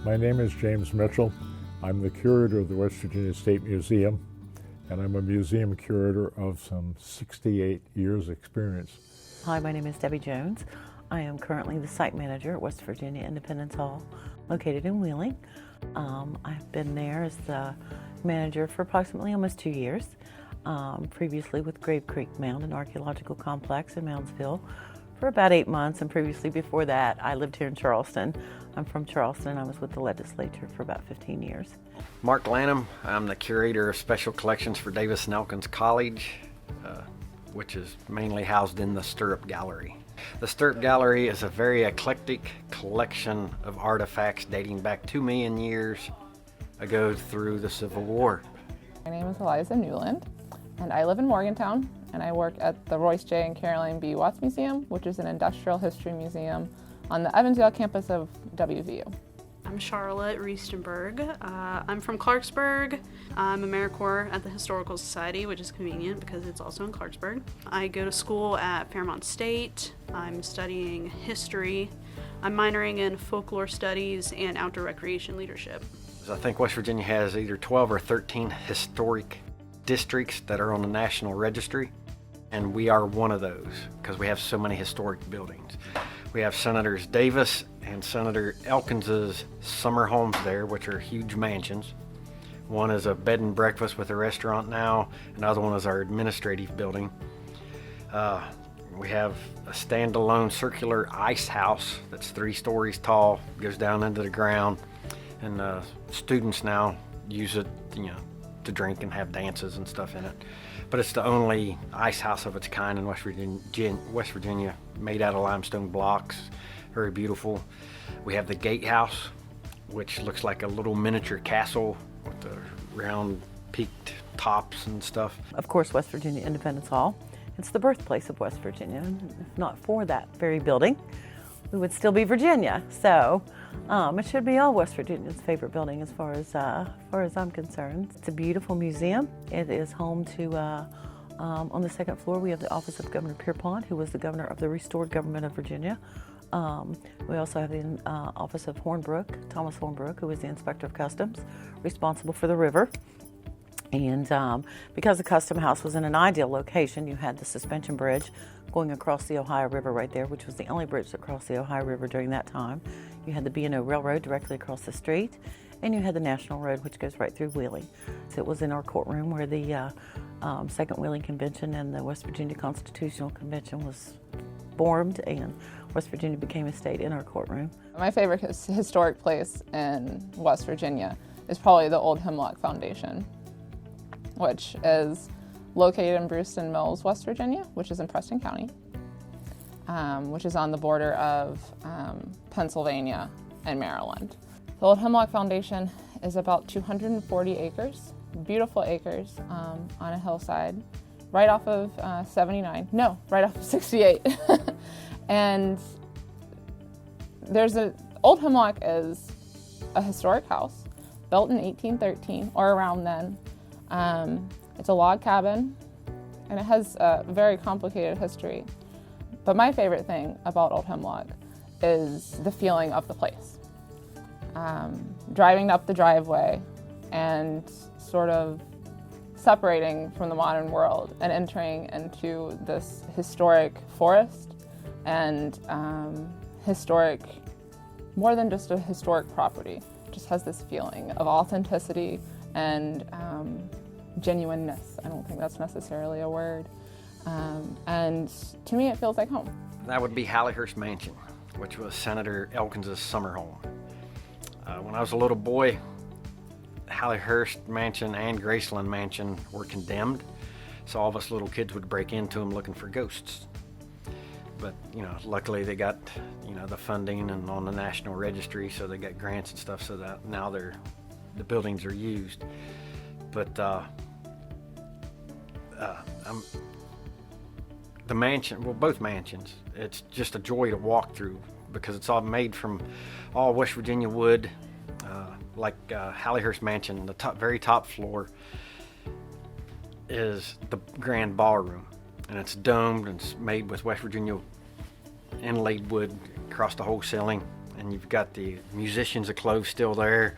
My name is James Mitchell. I'm the curator of the West Virginia State Museum, and I'm a museum curator of some 68 years experience. Hi, my name is Debbie Jones. I am currently the site manager at West Virginia Independence Hall, located in Wheeling. I've been there as the manager for approximately almost 2 years, previously with Grave Creek Mound and Archaeological Complex in Moundsville for about 8 months, and previously before that I lived here in Charleston. I'm from Charleston. I was with the legislature for about 15 years. Mark Lanham. I'm the curator of special collections for Davis and Elkins College, which is mainly housed in the Stirrup Gallery. The Stirrup Gallery is a very eclectic collection of artifacts dating back 2 million years ago through the Civil War. My name is Eliza Newland, and I live in Morgantown, and I work at the Royce J. and Caroline B. Watts Museum, which is an industrial history museum on the Evansville campus of WVU. I'm Charlotte Riestenberg. I'm from Clarksburg. I'm AmeriCorps at the Historical Society, which is convenient because it's also in Clarksburg. I go to school at Fairmont State. I'm studying history. I'm minoring in folklore studies and outdoor recreation leadership. I think West Virginia has either 12 or 13 historic districts that are on the National Registry, and we are one of those because we have so many historic buildings. We have Senators Davis and Senator Elkins's summer homes there, which are huge mansions. One is a bed and breakfast with a restaurant now. Another one is our administrative building. We have a standalone circular ice house that's 3 stories tall, goes down into the ground, and students now use it, to drink and have dances and stuff in it. But it's the only ice house of its kind in West Virginia, made out of limestone blocks, very beautiful. We have the gatehouse, which looks like a little miniature castle with the round peaked tops and stuff. Of course, West Virginia Independence Hall. It's the birthplace of West Virginia. If not for that very building, we would still be Virginia. So it should be all West Virginians' favorite building as far as I'm concerned. It's a beautiful museum. It is home to, on the 2nd floor, we have the office of Governor Pierpont, who was the governor of the restored government of Virginia. We also have the office of Thomas Hornbrook, who was the inspector of customs, responsible for the river. And because the Custom House was in an ideal location, you had the suspension bridge going across the Ohio River right there, which was the only bridge that crossed the Ohio River during that time. You had the B&O Railroad directly across the street, and you had the National Road, which goes right through Wheeling. So it was in our courtroom where the Second Wheeling Convention and the West Virginia Constitutional Convention was formed, and West Virginia became a state in our courtroom. My favorite historic place in West Virginia is probably the old Hemlock Foundation, which is located in Brewston Mills, West Virginia, which is in Preston County, which is on the border of Pennsylvania and Maryland. The old Hemlock Foundation is about 240 acres, beautiful acres on a hillside, right off of 68. And Old Hemlock is a historic house built in 1813 or around then. It's a log cabin, and it has a very complicated history. But my favorite thing about Old Hemlock is the feeling of the place. Driving up the driveway and sort of separating from the modern world and entering into this historic forest and historic, more than just a historic property, it just has this feeling of authenticity and genuineness. I don't think that's necessarily a word. And to me, it feels like home. That would be Hallie Hearst Mansion, which was Senator Elkins's summer home. When I was a little boy, Hallie Hearst Mansion and Graceland Mansion were condemned, so all of us little kids would break into them looking for ghosts. But, luckily they got, the funding and on the National Registry, so they got grants and stuff, so that now the buildings are used. But the mansion, both mansions, it's just a joy to walk through because it's all made from all West Virginia wood. Like Hallie Hearst Mansion, the very top floor is the grand ballroom, and it's domed and it's made with West Virginia inlaid wood across the whole ceiling, and you've got the musicians of clothes still there.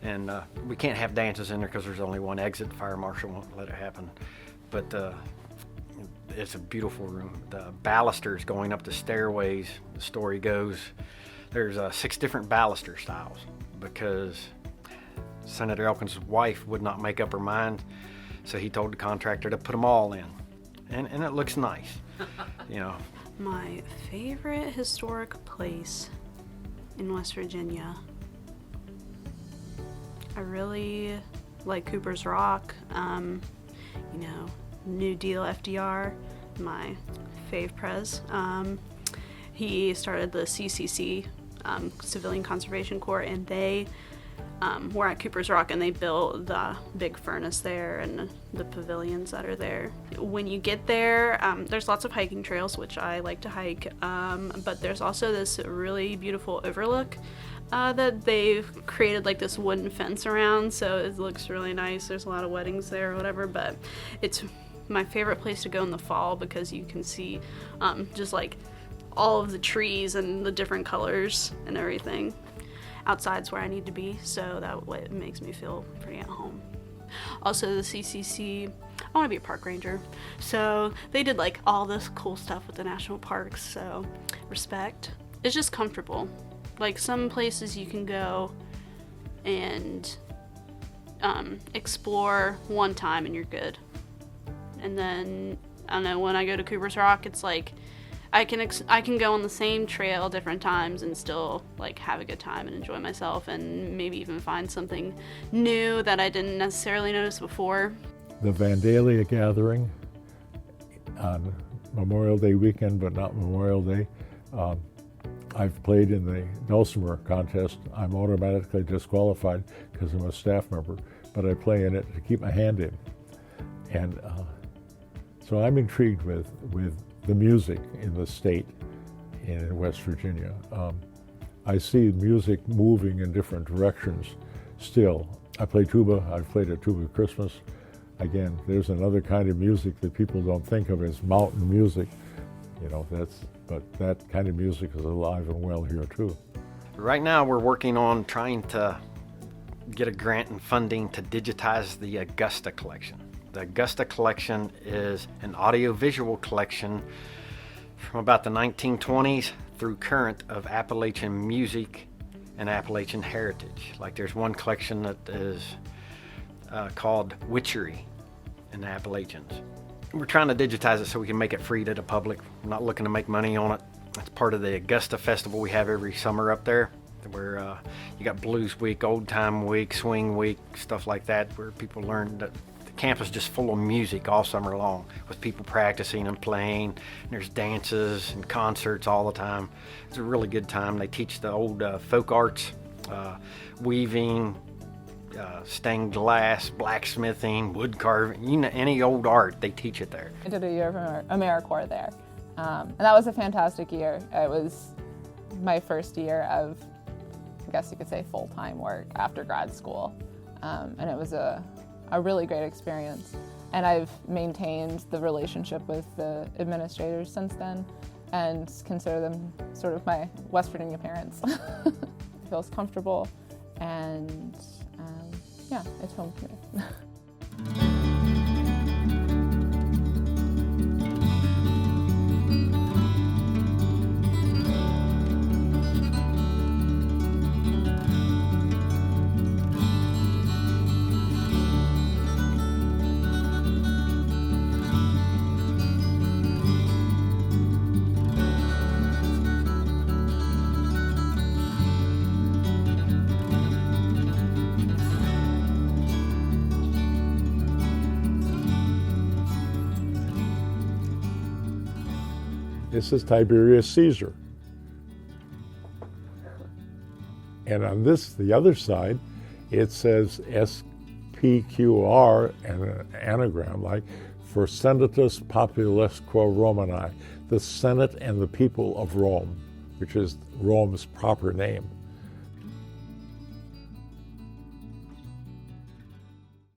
And we can't have dances in there because there's only one exit. The fire marshal won't let it happen. But it's a beautiful room. The balusters going up the stairways, the story goes, there's 6 different baluster styles because Senator Elkins' wife would not make up her mind, so he told the contractor to put them all in. And it looks nice, you know. My favorite historic place in West Virginia. I really like Cooper's Rock, you know, New Deal FDR, my fave prez. He started the CCC, Civilian Conservation Corps, and they were at Cooper's Rock, and they built the big furnace there and the pavilions that are there. When you get there, there's lots of hiking trails, which I like to hike, but there's also this really beautiful overlook that they've created like this wooden fence around, so it looks really nice. There's a lot of weddings there or whatever, but it's my favorite place to go in the fall because you can see just like all of the trees and the different colors and everything. Outside's where I need to be, so that way it makes me feel pretty at home. Also, the CCC, I want to be a park ranger, so they did like all this cool stuff with the national parks, so respect. It's just comfortable. Like some places you can go and explore one time and you're good. And then, I don't know, when I go to Cooper's Rock, it's like I can go on the same trail different times and still like have a good time and enjoy myself and maybe even find something new that I didn't necessarily notice before. The Vandalia gathering on Memorial Day weekend, but not Memorial Day. I've played in the dulcimer contest. I'm automatically disqualified because I'm a staff member, but I play in it to keep my hand in. And so I'm intrigued with the music in the state in West Virginia. I see music moving in different directions still. I play tuba. I've played at Tuba Christmas. Again, there's another kind of music that people don't think of as mountain music. You know, but that kind of music is alive and well here too. Right now we're working on trying to get a grant and funding to digitize the Augusta collection. The Augusta collection is an audiovisual collection from about the 1920s through current of Appalachian music and Appalachian heritage. Like there's one collection that is called Witchery in the Appalachians. We're trying to digitize it so we can make it free to the public. We're not looking to make money on it. It's part of the Augusta Festival we have every summer up there, where you got Blues Week, Old Time Week, Swing Week, stuff like that, where people learn that the camp is just full of music all summer long, with people practicing and playing. And there's dances and concerts all the time. It's a really good time. They teach the old folk arts, weaving, stained glass, blacksmithing, wood carving, you know, any old art, they teach it there. I did a year of AmeriCorps there, and that was a fantastic year. It was my first year of, I guess you could say, full-time work after grad school, and it was a really great experience. And I've maintained the relationship with the administrators since then and consider them sort of my West Virginia parents. It feels comfortable, and yeah, it's home to me. This is Tiberius Caesar. And on this, the other side, it says SPQR and an anagram like for Senatus Populesque Romani, the Senate and the people of Rome, which is Rome's proper name.